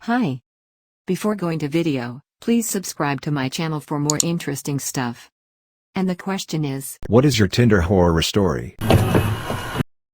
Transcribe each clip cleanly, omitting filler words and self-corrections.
Hi. Before going to video, please subscribe to my channel for more interesting stuff. And the question is, what is your Tinder horror story?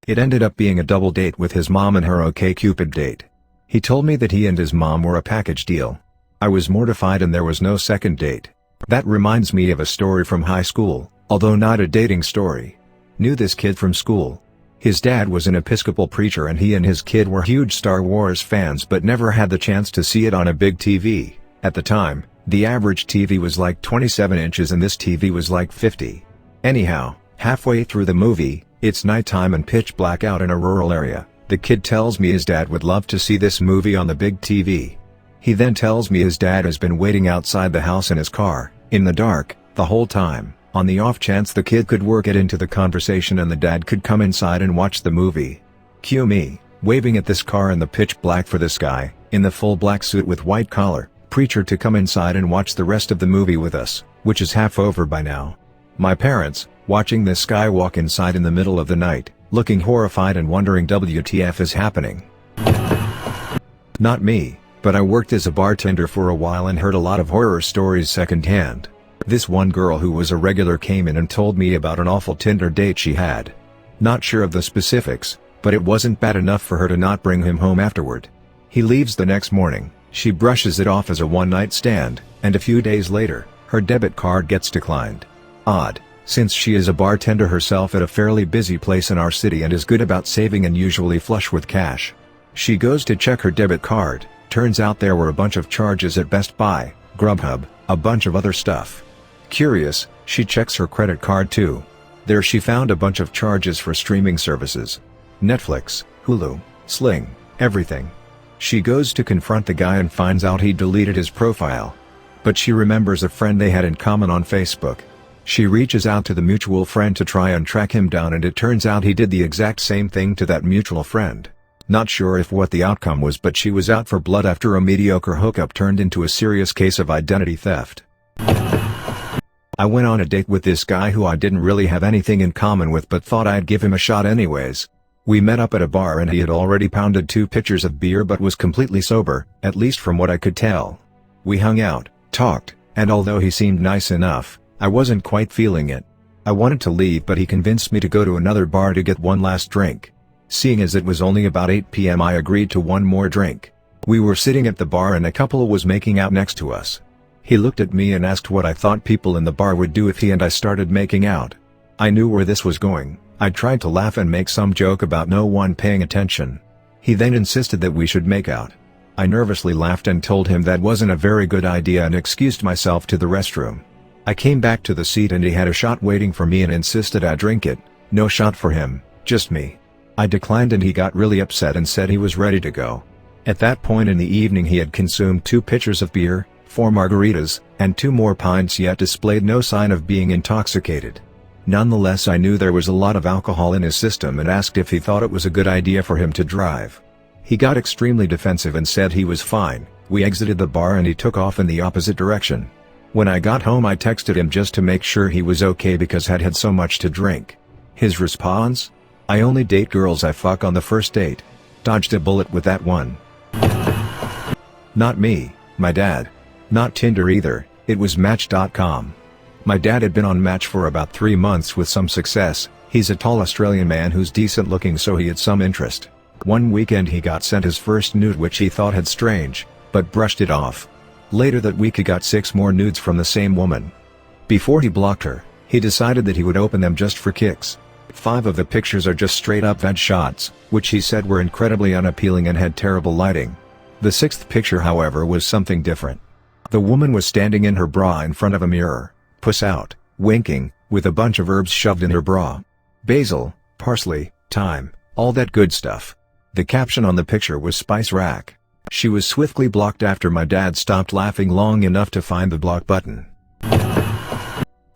It ended up being a double date with his mom and her OkCupid date. He told me that he and his mom were a package deal. I was mortified and there was no second date. That reminds me of a story from high school, although not a dating story. Knew this kid from school. His dad was an Episcopal preacher and he and his kid were huge Star Wars fans but never had the chance to see it on a big TV. At the time, the average TV was like 27 inches and this TV was like 50. Anyhow, halfway through the movie, it's nighttime and pitch black out in a rural area. The kid tells me his dad would love to see this movie on the big TV. He then tells me his dad has been waiting outside the house in his car, in the dark, the whole time, on the off chance the kid could work it into the conversation and the dad could come inside and watch the movie. Cue me, waving at this car in the pitch black for this guy, in the full black suit with white collar, preacher to come inside and watch the rest of the movie with us, which is half over by now. My parents, watching this guy walk inside in the middle of the night, looking horrified and wondering WTF is happening. Not me, but I worked as a bartender for a while and heard a lot of horror stories secondhand. This one girl who was a regular came in and told me about an awful Tinder date she had. Not sure of the specifics, but it wasn't bad enough for her to not bring him home afterward. He leaves the next morning, she brushes it off as a one-night stand, and a few days later, her debit card gets declined. Odd, since she is a bartender herself at a fairly busy place in our city and is good about saving and usually flush with cash. She goes to check her debit card, turns out there were a bunch of charges at Best Buy, Grubhub, a bunch of other stuff. Curious, she checks her credit card too. There she found a bunch of charges for streaming services. Netflix, Hulu, Sling, everything. She goes to confront the guy and finds out he deleted his profile. But she remembers a friend they had in common on Facebook. She reaches out to the mutual friend to try and track him down and it turns out he did the exact same thing to that mutual friend. Not sure if what the outcome was but she was out for blood after a mediocre hookup turned into a serious case of identity theft. I went on a date with this guy who I didn't really have anything in common with but thought I'd give him a shot anyways. We met up at a bar and he had already pounded 2 pitchers of beer but was completely sober, at least from what I could tell. We hung out, talked, and although he seemed nice enough, I wasn't quite feeling it. I wanted to leave but he convinced me to go to another bar to get one last drink. Seeing as it was only about 8 p.m. I agreed to one more drink. We were sitting at the bar and a couple was making out next to us. He looked at me and asked what I thought people in the bar would do if he and I started making out. I knew where this was going. I tried to laugh and make some joke about no one paying attention. He then insisted that we should make out. I nervously laughed and told him that wasn't a very good idea and excused myself to the restroom. I came back to the seat and he had a shot waiting for me and insisted I drink it. No shot for him, just me. I declined and he got really upset and said he was ready to go. At that point in the evening he had consumed 2 pitchers of beer, 4 margaritas, and 2 more pints yet displayed no sign of being intoxicated. Nonetheless I knew there was a lot of alcohol in his system and asked if he thought it was a good idea for him to drive. He got extremely defensive and said he was fine. We exited the bar and he took off in the opposite direction. When I got home I texted him just to make sure he was okay because had had so much to drink. His response? I only date girls I fuck on the first date. Dodged a bullet with that one. Not me, my dad. Not Tinder either, it was Match.com. My dad had been on Match for about 3 months with some success. He's a tall Australian man who's decent looking so he had some interest. One weekend he got sent his first nude which he thought had strange, but brushed it off. Later that week he got 6 more nudes from the same woman. Before he blocked her, he decided that he would open them just for kicks. 5 of the pictures are just straight up vag shots, which he said were incredibly unappealing and had terrible lighting. The 6th picture however was something different. The woman was standing in her bra in front of a mirror, puss out, winking, with a bunch of herbs shoved in her bra. Basil, parsley, thyme, all that good stuff. The caption on the picture was Spice Rack. She was swiftly blocked after my dad stopped laughing long enough to find the block button.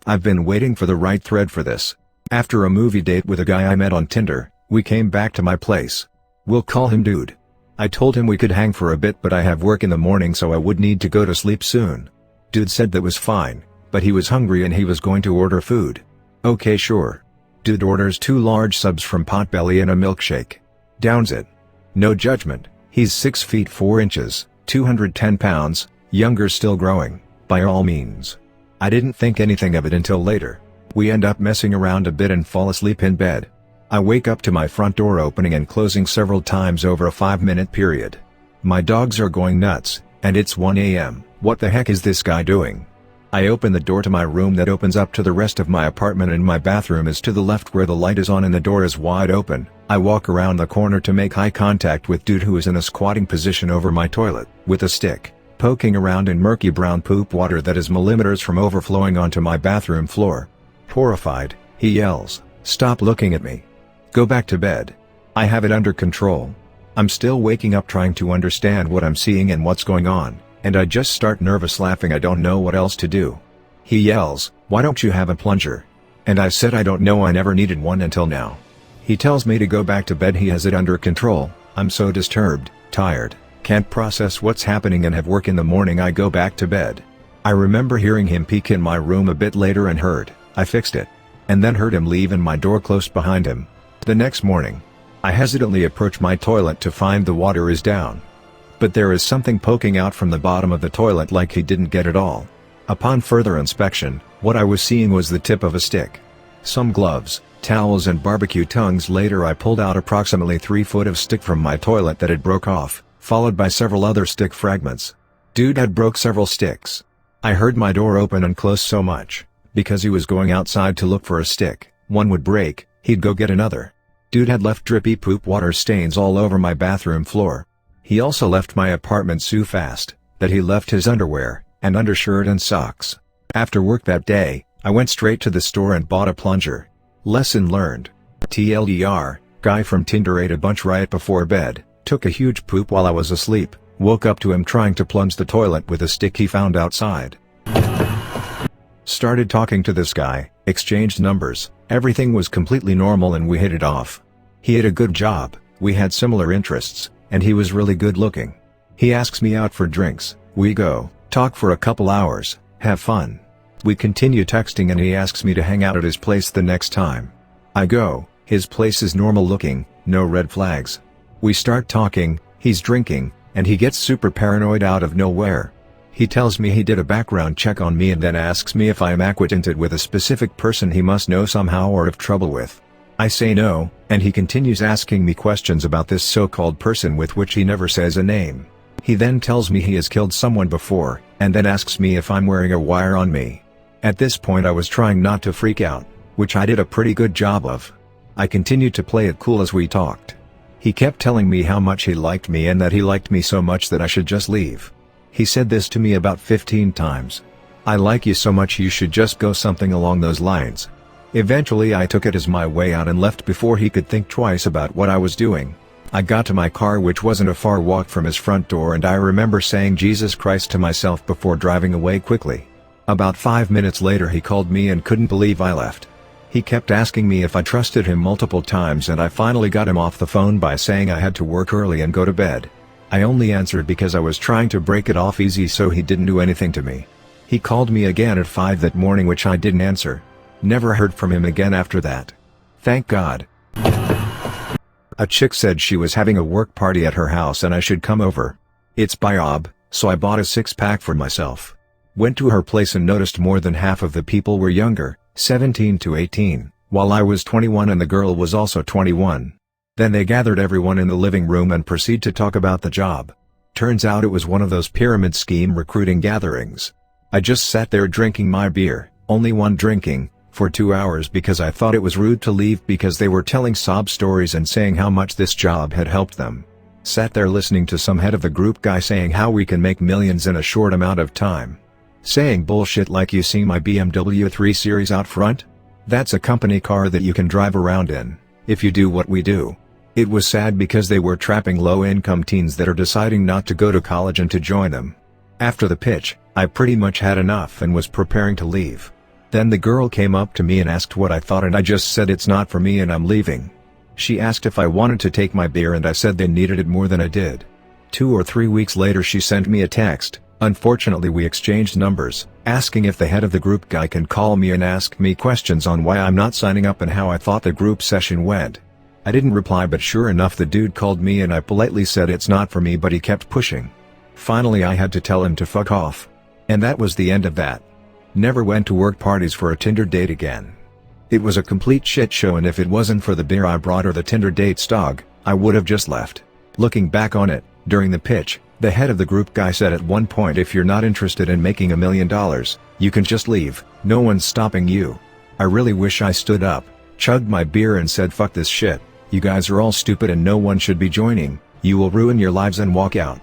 I've been waiting for the right thread for this. After a movie date with a guy I met on Tinder, we came back to my place. We'll call him Dude. I told him we could hang for a bit but I have work in the morning so I would need to go to sleep soon. Dude said that was fine, but he was hungry and he was going to order food. Okay sure. Dude orders 2 large subs from Potbelly and a milkshake. Downs it. No judgment, he's 6 feet 4 inches, 210 pounds, younger still growing, by all means. I didn't think anything of it until later. We end up messing around a bit and fall asleep in bed. I wake up to my front door opening and closing several times over a 5-minute period. My dogs are going nuts, and it's 1 a.m. What the heck is this guy doing? I open the door to my room that opens up to the rest of my apartment, and my bathroom is to the left where the light is on and the door is wide open. I walk around the corner to make eye contact with dude who is in a squatting position over my toilet, with a stick, poking around in murky brown poop water that is millimeters from overflowing onto my bathroom floor. Horrified, he yells, "Stop looking at me. Go back to bed. I have it under control." I'm still waking up trying to understand what I'm seeing and what's going on, and I just start nervous laughing. I don't know what else to do. He yells, "Why don't you have a plunger?" And I said I don't know, I never needed one until now. He tells me to go back to bed, he has it under control. I'm so disturbed, tired, can't process what's happening and have work in the morning. I go back to bed. I remember hearing him peek in my room a bit later and I fixed it. And then heard him leave and my door closed behind him. The next morning, I hesitantly approach my toilet to find the water is down. But there is something poking out from the bottom of the toilet like he didn't get it all. Upon further inspection, what I was seeing was the tip of a stick. Some gloves, towels and barbecue tongues. Later I pulled out approximately 3 foot of stick from my toilet that had broke off, followed by several other stick fragments. Dude had broke several sticks. I heard my door open and close so much, because he was going outside to look for a stick. One would break, he'd go get another. Dude had left drippy poop water stains all over my bathroom floor. He also left my apartment so fast, that he left his underwear, and undershirt and socks. After work that day, I went straight to the store and bought a plunger. Lesson learned. TLDR, guy from Tinder ate a bunch right before bed, took a huge poop while I was asleep, woke up to him trying to plunge the toilet with a stick he found outside. Started talking to this guy, exchanged numbers, everything was completely normal and we hit it off. He had a good job, we had similar interests, and he was really good looking. He asks me out for drinks, we go, talk for a couple hours, have fun. We continue texting and he asks me to hang out at his place the next time. I go, his place is normal looking, no red flags. We start talking, he's drinking, and he gets super paranoid out of nowhere. He tells me he did a background check on me and then asks me if I am acquainted with a specific person he must know somehow or have trouble with. I say no, and he continues asking me questions about this so-called person with which he never says a name. He then tells me he has killed someone before, and then asks me if I'm wearing a wire on me. At this point I was trying not to freak out, which I did a pretty good job of. I continued to play it cool as we talked. He kept telling me how much he liked me and that he liked me so much that I should just leave. He said this to me about 15 times. "I like you so much you should just go," something along those lines. Eventually I took it as my way out and left before he could think twice about what I was doing. I got to my car, which wasn't a far walk from his front door, and I remember saying Jesus Christ to myself before driving away quickly. About 5 minutes later he called me and couldn't believe I left. He kept asking me if I trusted him multiple times, and I finally got him off the phone by saying I had to work early and go to bed. I only answered because I was trying to break it off easy so he didn't do anything to me. He called me again at 5 that morning, which I didn't answer. Never heard from him again after that. Thank God. A chick said she was having a work party at her house and I should come over. It's Biob, so I bought a 6-pack for myself. Went to her place and noticed more than half of the people were younger, 17 to 18, while I was 21 and the girl was also 21. Then they gathered everyone in the living room and proceeded to talk about the job. Turns out it was one of those pyramid scheme recruiting gatherings. I just sat there drinking my beer, only one drinking, for 2 hours because I thought it was rude to leave because they were telling sob stories and saying how much this job had helped them. Sat there listening to some head of the group guy saying how we can make millions in a short amount of time. Saying bullshit like, "You see my BMW 3 Series out front? That's a company car that you can drive around in, if you do what we do." It was sad because they were trapping low-income teens that are deciding not to go to college and to join them. After the pitch, I pretty much had enough and was preparing to leave. Then the girl came up to me and asked what I thought, and I just said it's not for me and I'm leaving. She asked if I wanted to take my beer and I said they needed it more than I did. 2 or 3 weeks later she sent me a text. Unfortunately we exchanged numbers, asking if the head of the group guy can call me and ask me questions on why I'm not signing up and how I thought the group session went. I didn't reply, but sure enough the dude called me and I politely said it's not for me, but he kept pushing. Finally I had to tell him to fuck off. And that was the end of that. Never went to work parties for a Tinder date again. It was a complete shit show, and if it wasn't for the beer I brought or the Tinder date's dog, I would have just left. Looking back on it, during the pitch, the head of the group guy said at one point, if you're not interested in making $1 million, you can just leave, no one's stopping you. I really wish I stood up, chugged my beer and said fuck this shit, you guys are all stupid and no one should be joining, you will ruin your lives, and walk out.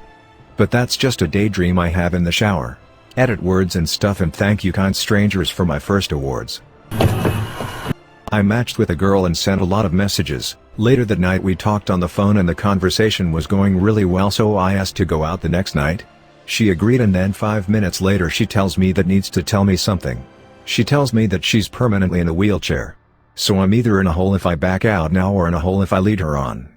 But that's just a daydream I have in the shower. Edit words and stuff, and thank you kind strangers for my first awards. I matched with a girl and sent a lot of messages. Later that night we talked on the phone and the conversation was going really well, so I asked to go out the next night. She agreed, and then 5 minutes later she tells me that needs to tell me something. She tells me that she's permanently in a wheelchair. So I'm either in a hole if I back out now or in a hole if I lead her on.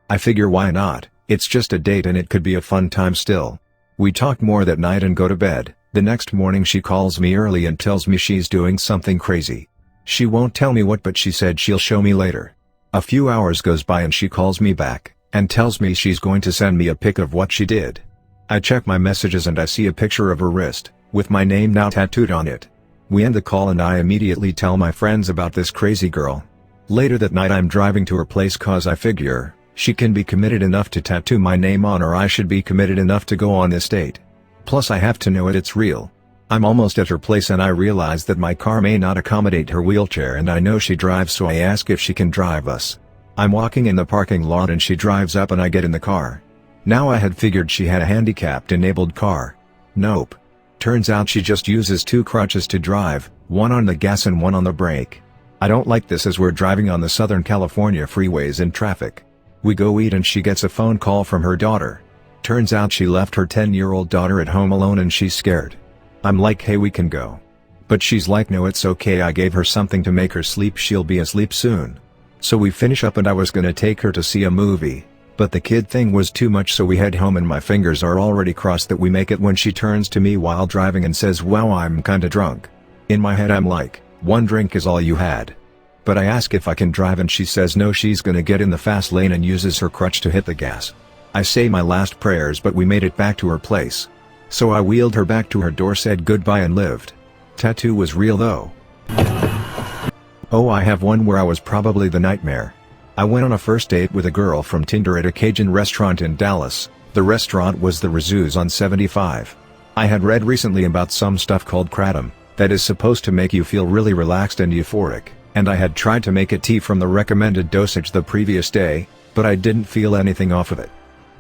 I figure why not, it's just a date and it could be a fun time still. We talk more that night and go to bed. The next morning she calls me early and tells me she's doing something crazy. She won't tell me what, but she said she'll show me later. A few hours goes by and she calls me back, and tells me she's going to send me a pic of what she did. I check my messages and I see a picture of her wrist, with my name now tattooed on it. We end the call and I immediately tell my friends about this crazy girl. Later that night I'm driving to her place cause I figure, she can be committed enough to tattoo my name on her, I should be committed enough to go on this date. Plus I have to know it's real. I'm almost at her place and I realize that my car may not accommodate her wheelchair, and I know she drives, so I ask if she can drive us. I'm walking in the parking lot and she drives up and I get in the car. Now I had figured she had a handicapped enabled car. Nope. Turns out she just uses 2 crutches to drive, one on the gas and one on the brake. I don't like this as we're driving on the Southern California freeways in traffic. We go eat and she gets a phone call from her daughter. Turns out she left her 10-year-old daughter at home alone and she's scared. I'm like, hey, we can go. But she's like, no, it's okay, I gave her something to make her sleep, she'll be asleep soon. So we finish up and I was gonna take her to see a movie, but the kid thing was too much, so we head home and my fingers are already crossed that we make it when she turns to me while driving and says, wow, I'm kinda drunk. In my head I'm like, 1 drink is all you had. But I ask if I can drive and she says no, she's gonna get in the fast lane and uses her crutch to hit the gas. I say my last prayers, but we made it back to her place. So I wheeled her back to her door, said goodbye and lived. Tattoo was real though. Oh, I have one where I was probably the nightmare. I went on a first date with a girl from Tinder at a Cajun restaurant in Dallas. The restaurant was the Rizzu's on 75. I had read recently about some stuff called kratom, that is supposed to make you feel really relaxed and euphoric, and I had tried to make a tea from the recommended dosage the previous day, but I didn't feel anything off of it.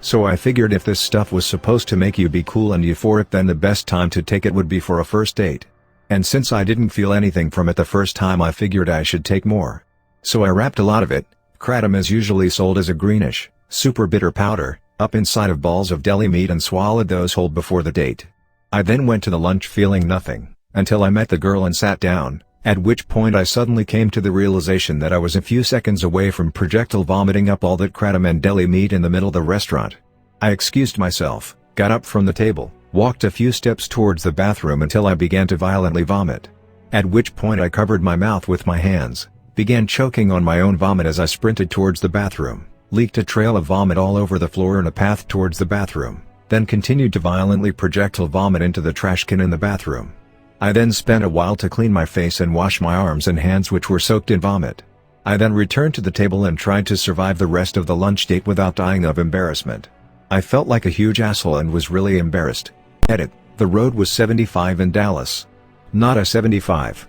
So I figured if this stuff was supposed to make you be cool and euphoric, then the best time to take it would be for a first date. And since I didn't feel anything from it the first time, I figured I should take more. So I wrapped a lot of it, kratom is usually sold as a greenish, super bitter powder, up inside of balls of deli meat, and swallowed those whole before the date. I then went to the lunch feeling nothing, until I met the girl and sat down, at which point I suddenly came to the realization that I was a few seconds away from projectile vomiting up all that kratom and deli meat in the middle of the restaurant. I excused myself, got up from the table, walked a few steps towards the bathroom until I began to violently vomit. At which point I covered my mouth with my hands, began choking on my own vomit as I sprinted towards the bathroom, leaked a trail of vomit all over the floor in a path towards the bathroom, then continued to violently projectile vomit into the trash can in the bathroom. I then spent a while to clean my face and wash my arms and hands, which were soaked in vomit. I then returned to the table and tried to survive the rest of the lunch date without dying of embarrassment. I felt like a huge asshole and was really embarrassed. Edit: the road was 75 in Dallas. Not a 75.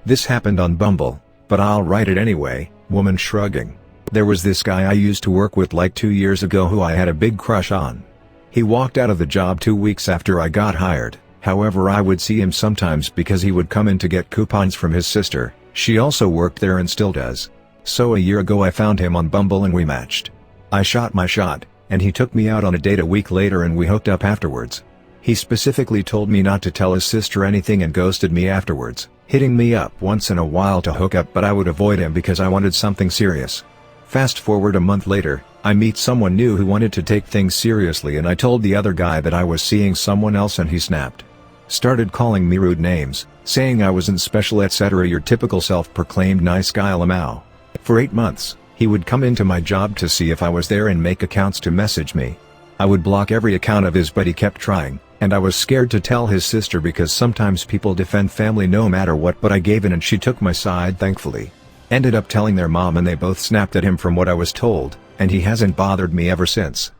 This happened on Bumble, but I'll write it anyway. Woman shrugging. There was this guy I used to work with like 2 years ago who I had a big crush on. He walked out of the job 2 weeks after I got hired. However, I would see him sometimes because he would come in to get coupons from his sister. She also worked there and still does. So a year ago I found him on Bumble and we matched. I shot my shot, and he took me out on a date a week later and we hooked up afterwards. He specifically told me not to tell his sister anything and ghosted me afterwards, hitting me up once in a while to hook up, but I would avoid him because I wanted something serious. Fast forward a month later, I meet someone new who wanted to take things seriously, and I told the other guy that I was seeing someone else and he snapped. Started calling me rude names, saying I wasn't special, etc. Your typical self-proclaimed nice guy lamau. For 8 months, he would come into my job to see if I was there and make accounts to message me. I would block every account of his but he kept trying, and I was scared to tell his sister because sometimes people defend family no matter what, but I gave in and she took my side thankfully. Ended up telling their mom and they both snapped at him from what I was told, and he hasn't bothered me ever since.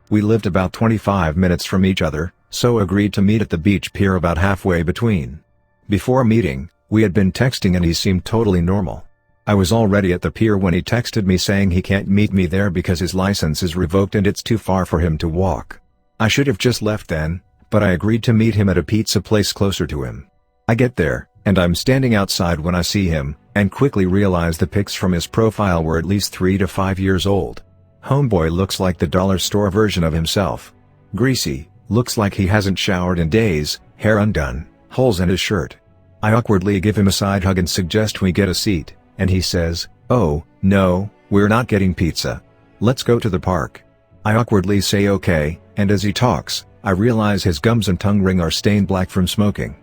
We lived about 25 minutes from each other, so agreed to meet at the beach pier about halfway between. Before meeting, we had been texting and he seemed totally normal. I was already at the pier when he texted me saying he can't meet me there because his license is revoked and it's too far for him to walk. I should have just left then, but I agreed to meet him at a pizza place closer to him. I get there, and I'm standing outside when I see him, and quickly realize the pics from his profile were at least 3 to 5 years old. Homeboy looks like the dollar store version of himself. Greasy, looks like he hasn't showered in days, hair undone, holes in his shirt. I awkwardly give him a side hug and suggest we get a seat, and he says, "Oh, no, we're not getting pizza. Let's go to the park." I awkwardly say okay, and as he talks, I realize his gums and tongue ring are stained black from smoking.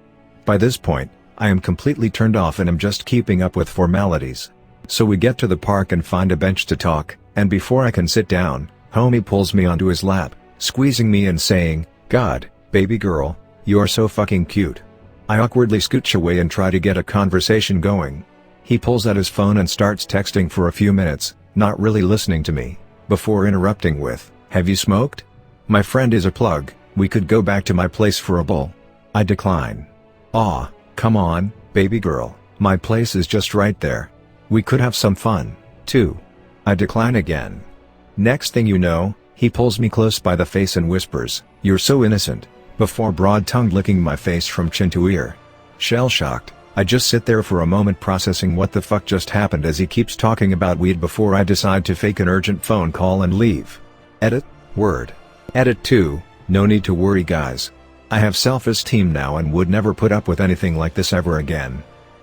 By this point, I am completely turned off and am just keeping up with formalities. So we get to the park and find a bench to talk, and before I can sit down, homie pulls me onto his lap, squeezing me and saying, "God, baby girl, you're so fucking cute." I awkwardly scooch away and try to get a conversation going. He pulls out his phone and starts texting for a few minutes, not really listening to me, before interrupting with, "Have you smoked? My friend is a plug, we could go back to my place for a bowl." I decline. "Aw, come on, baby girl, my place is just right there. We could have some fun, too." I decline again. Next thing you know, he pulls me close by the face and whispers, "You're so innocent," before broad-tongued licking my face from chin to ear. Shell-shocked, I just sit there for a moment processing what the fuck just happened as he keeps talking about weed before I decide to fake an urgent phone call and leave. Edit, word. Edit 2, no need to worry guys. I have self-esteem now and would never put up with anything like this ever again.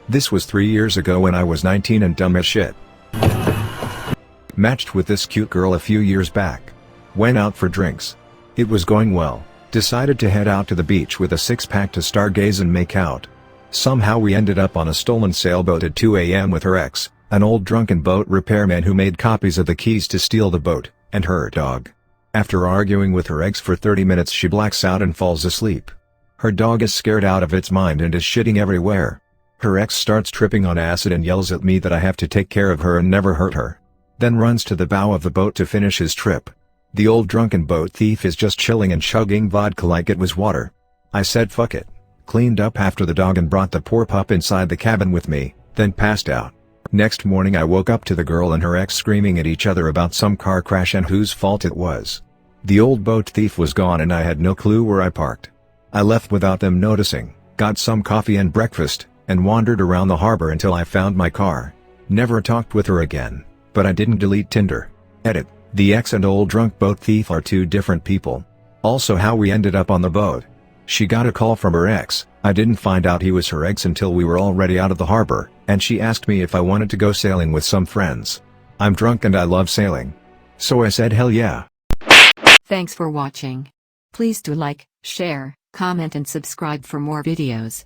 This was 3 years ago when I was 19 and dumb as shit. Matched with this cute girl a few years back. Went out for drinks. It was going well. Decided to head out to the beach with a six-pack to stargaze and make out. Somehow we ended up on a stolen sailboat at 2 a.m. with her ex, an old drunken boat repairman who made copies of the keys to steal the boat, and her dog. After arguing with her ex for 30 minutes she blacks out and falls asleep. Her dog is scared out of its mind and is shitting everywhere. Her ex starts tripping on acid and yells at me that I have to take care of her and never hurt her. Then runs to the bow of the boat to finish his trip. The old drunken boat thief is just chilling and chugging vodka like it was water. I said fuck it. Cleaned up after the dog and brought the poor pup inside the cabin with me, then passed out. Next morning I woke up to the girl and her ex screaming at each other about some car crash and whose fault it was. The old boat thief was gone and I had no clue where I parked. I left without them noticing, got some coffee and breakfast, and wandered around the harbor until I found my car. Never talked with her again, but I didn't delete Tinder. Edit. The ex and old drunk boat thief are two different people. Also how we ended up on the boat. She got a call from her ex, I didn't find out he was her ex until we were already out of the harbor, and she asked me if I wanted to go sailing with some friends. I'm drunk and I love sailing. So I said hell yeah. Thanks for watching. Please do like, share, comment and subscribe for more videos.